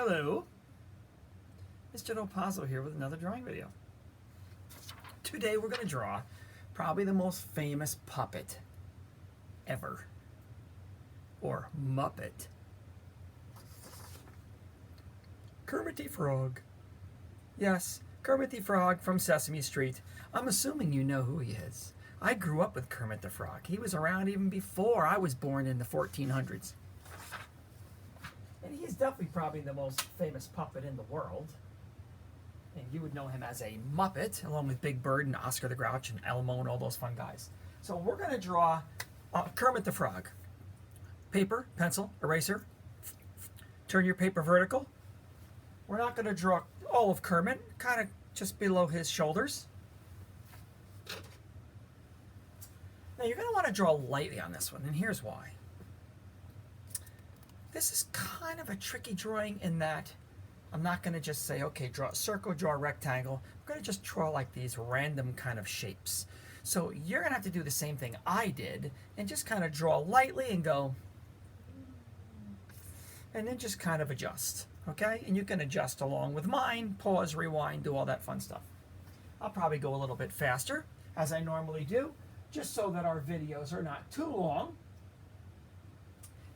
Hello, Mr. Del here with another drawing video. Today we're going to draw probably the most famous puppet ever, or Muppet. Kermit the Frog. Yes, Kermit the Frog from Sesame Street. I'm assuming you know who he is. I grew up with Kermit the Frog. He was around even before I was born in the 1400s. And he's definitely probably the most famous puppet in the world. And you would know him as a Muppet, along with Big Bird and Oscar the Grouch and Elmo and all those fun guys. So we're going to draw Kermit the Frog. Paper, pencil, eraser. Turn your paper vertical. We're not going to draw all of Kermit, kind of just below his shoulders. Now you're going to want to draw lightly on this one, and here's why. This is kind of a tricky drawing in that I'm not going to just say, okay, draw a circle, draw a rectangle. I'm going to just draw like these random kind of shapes. So you're going to have to do the same thing I did and just kind of draw lightly and go, and then just kind of adjust, okay? And you can adjust along with mine, pause, rewind, do all that fun stuff. I'll probably go a little bit faster, as I normally do, just so that our videos are not too long.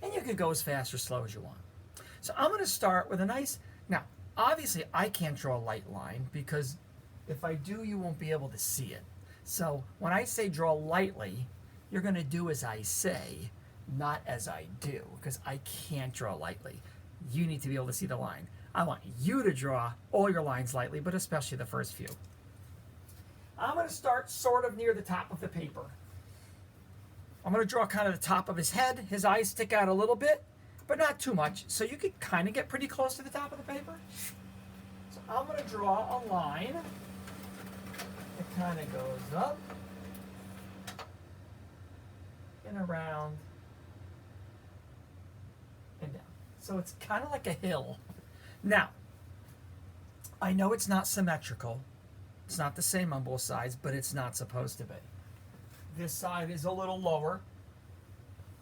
And you can go as fast or slow as you want. So I'm going to start with a nice, now obviously I can't draw a light line because if I do you won't be able to see it. So when I say draw lightly, you're going to do as I say, not as I do, because I can't draw lightly. You need to be able to see the line. I want you to draw all your lines lightly, but especially the first few. I'm going to start sort of near the top of the paper. I'm going to draw kind of the top of his head. His eyes stick out a little bit, but not too much. So you can kind of get pretty close to the top of the paper. So I'm going to draw a line. It kind of goes up and around and down. So it's kind of like a hill. Now, I know it's not symmetrical. It's not the same on both sides, but it's not supposed to be. This side is a little lower.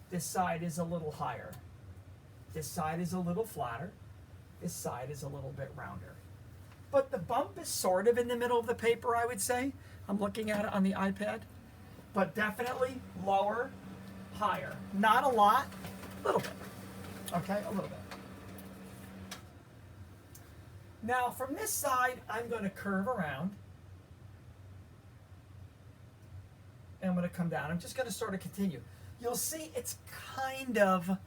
This side is a little higher. This side is a little flatter. This side is a little bit rounder. But the bump is sort of in the middle of the paper, I would say. I'm looking at it on the iPad. But definitely lower, higher. Not a lot, a little bit. Okay, a little bit. Now from this side, I'm going to curve around. And I'm going to come down. I'm just going to sort of continue. You'll see it's kind of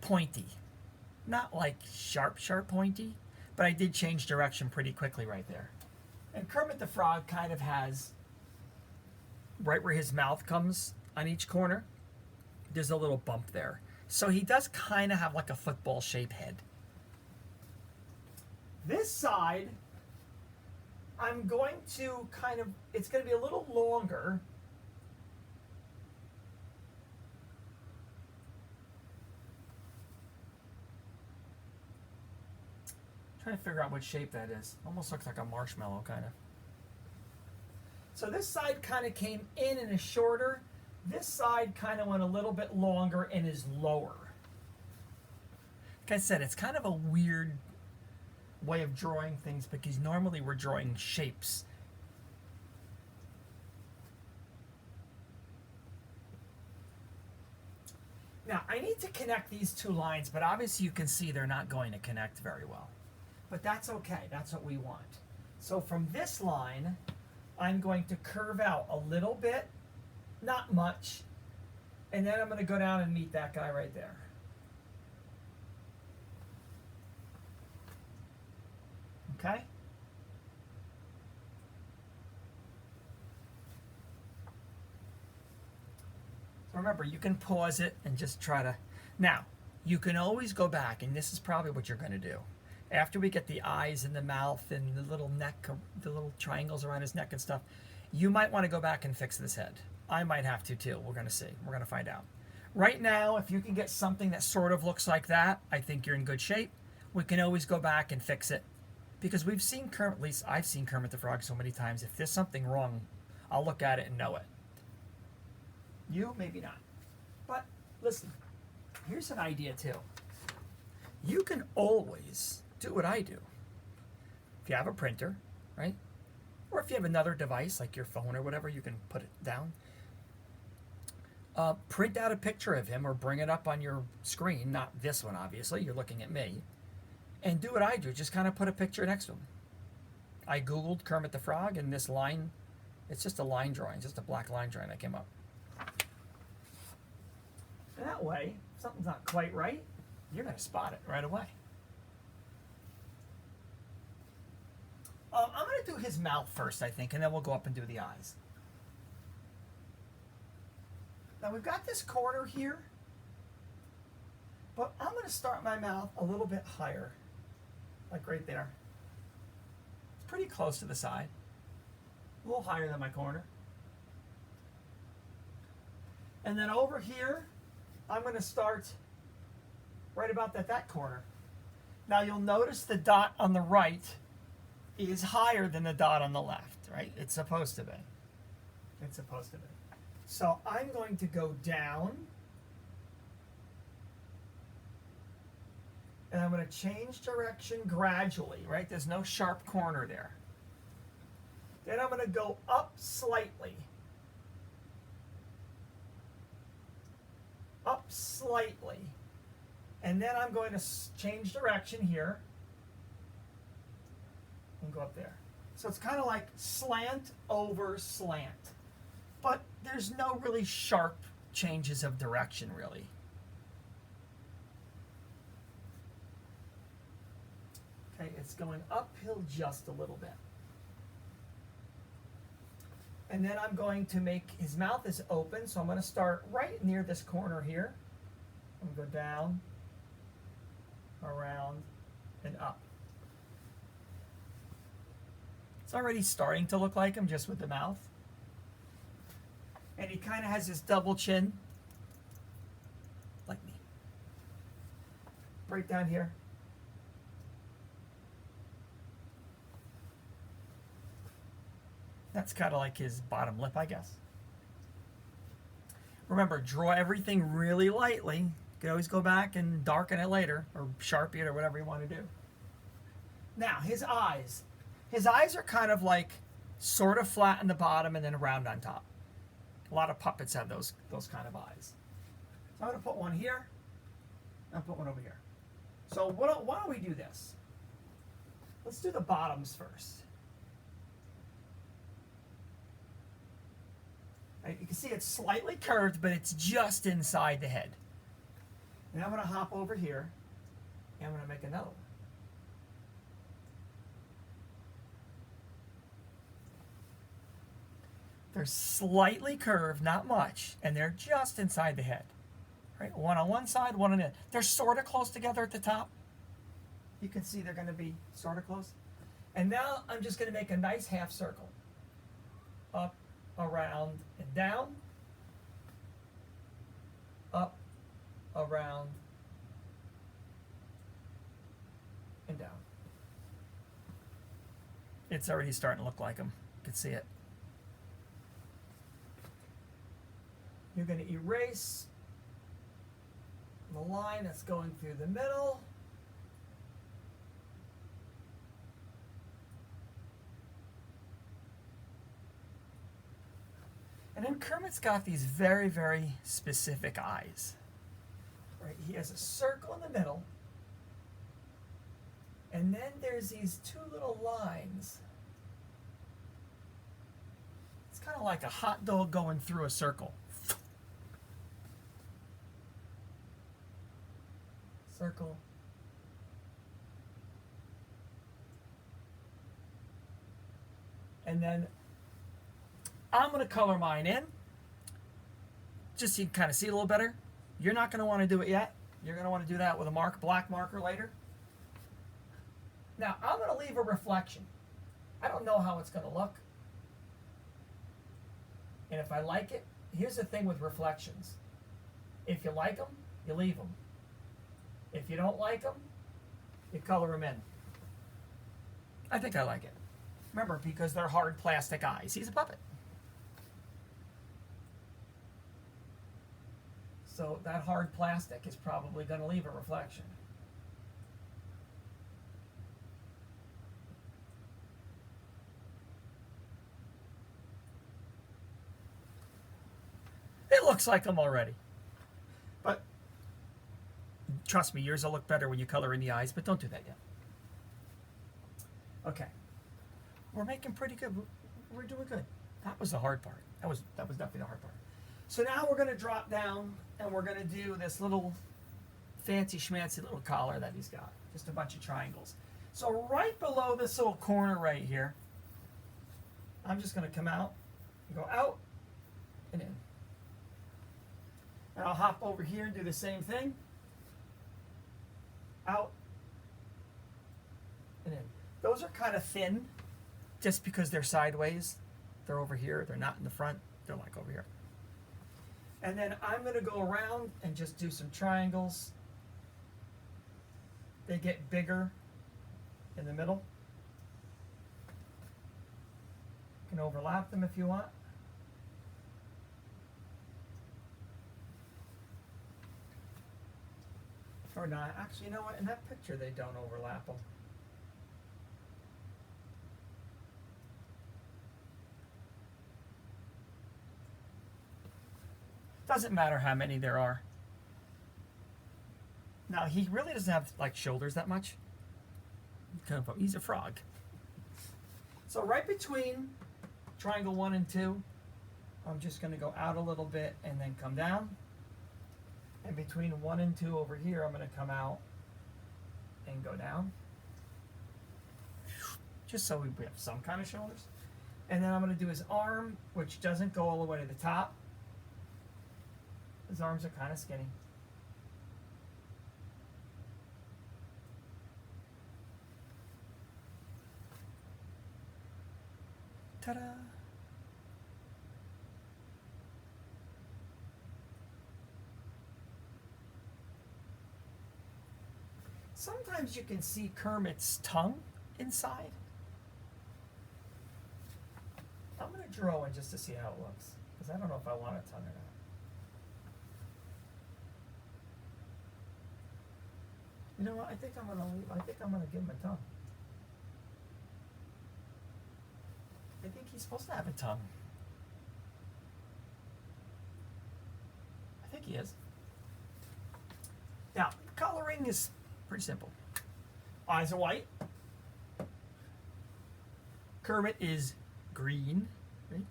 pointy. Not like sharp, sharp pointy, but I did change direction pretty quickly right there. And Kermit the Frog kind of has, right where his mouth comes on each corner, there's a little bump there. So he does kind of have like a football-shaped head. This side, I'm going to kind of, it's going to be a little longer. Trying to figure out what shape that is. Almost looks like a marshmallow, kind of. So this side kind of came in and is shorter. This side kind of went a little bit longer and is lower. Like I said, it's kind of a weird way of drawing things because normally we're drawing shapes. Now I need to connect these two lines, but obviously you can see they're not going to connect very well. But that's okay, that's what we want. So from this line, I'm going to curve out a little bit, not much, and then I'm going to go down and meet that guy right there. Okay? So remember, you can pause it and just try to... Now, you can always go back, and this is probably what you're going to do. After we get the eyes and the mouth and the little neck, the little triangles around his neck and stuff, you might want to go back and fix this head. I might have to too. We're going to see. We're going to find out. Right now, if you can get something that sort of looks like that, I think you're in good shape. We can always go back and fix it. Because we've seen Kermit, at least I've seen Kermit the Frog so many times. If there's something wrong, I'll look at it and know it. You, maybe not. But listen, here's an idea too. you can always do what I do. If you have a printer, right? Or if you have another device like your phone or whatever, you can put it down. Print out a picture of him or bring it up on your screen, not this one obviously, you're looking at me, and do what I do, just kind of put a picture next to him. I googled Kermit the Frog and this line, it's just a line drawing, just a black line drawing that came up. And that way, if something's not quite right, you're going to spot it right away. I'm going to do his mouth first, I think, and then we'll go up and do the eyes. Now we've got this corner here, but I'm going to start my mouth a little bit higher, like right there. It's pretty close to the side, a little higher than my corner. And then over here, I'm going to start right about that corner. Now you'll notice the dot on the right is higher than the dot on the left, right? It's supposed to be. It's supposed to be. So I'm going to go down, and I'm going to change direction gradually, right? There's no sharp corner there. Then I'm going to go up slightly. Up slightly. And then I'm going to change direction here and go up there. So it's kind of like slant over slant. But there's no really sharp changes of direction, really. Okay, it's going uphill just a little bit. And then I'm going to make, his mouth is open, so I'm going to start right near this corner here. I'm going to go down, around, and up. It's already starting to look like him just with the mouth. And he kind of has this double chin, like me. Right down here. That's kind of like his bottom lip, I guess. Remember, draw everything really lightly. You can always go back and darken it later, or Sharpie it, or whatever you want to do. Now, his eyes. His eyes are kind of like sort of flat in the bottom and then round on top. A lot of puppets have those kind of eyes. So I'm going to put one here, and put one over here. So why don't we do this? Let's do the bottoms first. Right, you can see it's slightly curved, but it's just inside the head. And I'm going to hop over here, and I'm going to make another one. They're slightly curved, not much, and they're just inside the head. Right? One on one side, one on the other. They're sort of close together at the top. You can see they're going to be sort of close. And now I'm just going to make a nice half circle. Up, around, and down. Up, around, and down. It's already starting to look like them. You can see it. You're going to erase the line that's going through the middle. And then Kermit's got these very, very specific eyes. Right? He has a circle in the middle. And then there's these two little lines. It's kind of like a hot dog going through a circle. Circle. And then I'm going to color mine in, just so you can kind of see it a little better. You're not going to want to do it yet. You're going to want to do that with a black marker later. Now, I'm going to leave a reflection. I don't know how it's going to look. And if I like it, here's the thing with reflections. If you like them, you leave them. If you don't like them, you color them in. I think I like it. Remember, because they're hard plastic eyes. He's a puppet. So that hard plastic is probably going to leave a reflection. looks like them already. But trust me, yours will look better when you color in the eyes, but don't do that yet. Okay. We're making pretty good. We're doing good. That was the hard part. That was definitely the hard part. So now we're going to drop down and we're going to do this little fancy schmancy little collar that he's got. Just a bunch of triangles. So right below this little corner right here, I'm just going to come out, go out and in. And I'll hop over here and do the same thing. Out and in. Those are kind of thin just because they're sideways. They're over here. They're not in the front. They're like over here. And then I'm going to go around and just do some triangles. They get bigger in the middle. You can overlap them if you want. Or not. Actually, you know what? In that picture, they don't overlap them. Doesn't matter how many there are. Now, he really doesn't have like shoulders that much. He's a frog. So right between triangle 1 and 2, I'm just going to go out a little bit and then come down. And between 1 and 2 over here, I'm going to come out and go down. Just so we have some kind of shoulders. And then I'm going to do his arm, which doesn't go all the way to the top. His arms are kind of skinny. Ta-da! Sometimes you can see Kermit's tongue inside. I'm going to draw one just to see how it looks, because I don't know if I want a tongue or not. You know what? I think I'm gonna give him a tongue. I think he's supposed to have a tongue. I think he is. Now, coloring is pretty simple. Eyes are white. Kermit is green. Right?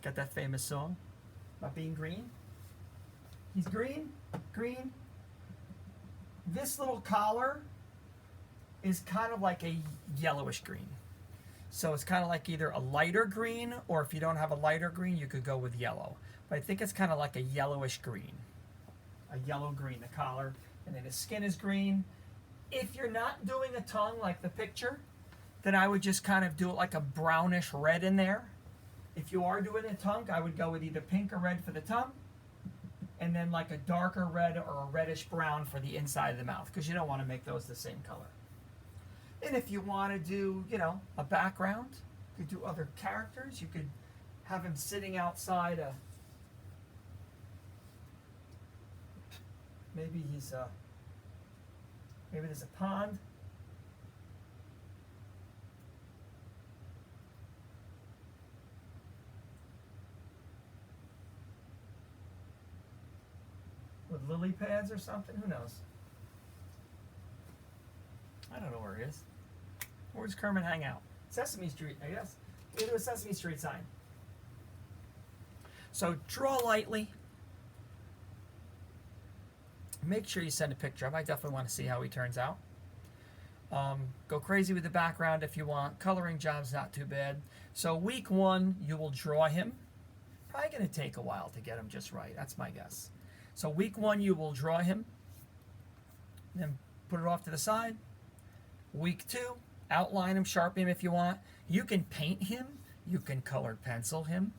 Got that famous song about being green. He's green, green. This little collar is kind of like a yellowish green. So it's kind of like either a lighter green, or if you don't have a lighter green, you could go with yellow. But I think it's kind of like a yellowish green. A yellow green, the collar. And then his skin is green. If you're not doing a tongue like the picture, then I would just kind of do it like a brownish red in there. If you are doing a tongue, I would go with either pink or red for the tongue, and then like a darker red or a reddish brown for the inside of the mouth, because you don't want to make those the same color. And if you want to do, you know, a background, you could do other characters. You could have him sitting outside a, maybe he's a, maybe there's a pond. With lily pads or something, who knows? I don't know where he is. Where does Kermit hang out? Sesame Street, I guess. Go to a Sesame Street sign. So draw lightly. Make sure you send a picture of him. I definitely want to see how he turns out. Go crazy with the background if you want. Coloring job's not too bad. So week 1, you will draw him. Probably going to take a while to get him just right. That's my guess. So week 1, you will draw him. Then put it off to the side. Week 2, outline him, sharpen him if you want. You can paint him. You can colored pencil him.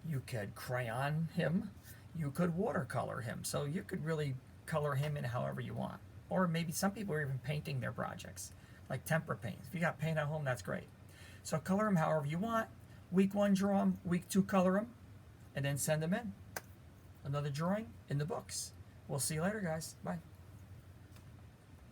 You could crayon him. You could watercolor him. So you could really color him in however you want. Or maybe some people are even painting their projects, like tempera paint. If you got paint at home, that's great. So color him however you want. Week 1, draw him. Week 2, color him. And then send him in. Another drawing in the books. We'll see you later, guys. Bye.